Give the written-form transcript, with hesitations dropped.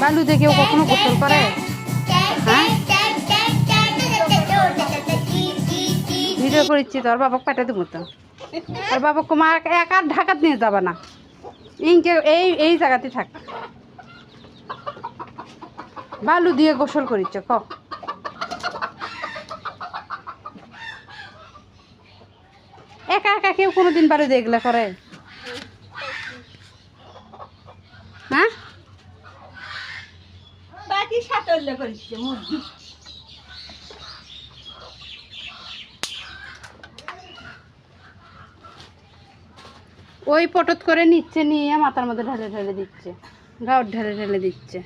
বালু দিয়ে কেউ কখনো গোসল করে? হ্যাঁ, ভিডিও করেছি তোর বাবাকে পাঠা দেবো তো। আর বাবাকে মা একা ঢাকাত নিয়ে যাবা না, ইনকে এই এই জায়গাতে থাক। বালু দিয়ে গোসল করিচ্ছ ক? একা একা কেউ কোনোদিন বালু দিয়ে এগুলা করে? হ্যাঁ, বাকি সাতলে করিছে মুরগি। ওই পটত করে নিচ্ছে, নিয়ে মাথার মধ্যে ঢেলে ঢেলে দিচ্ছে, গাঁট ঢেলে ঢেলে দিচ্ছে।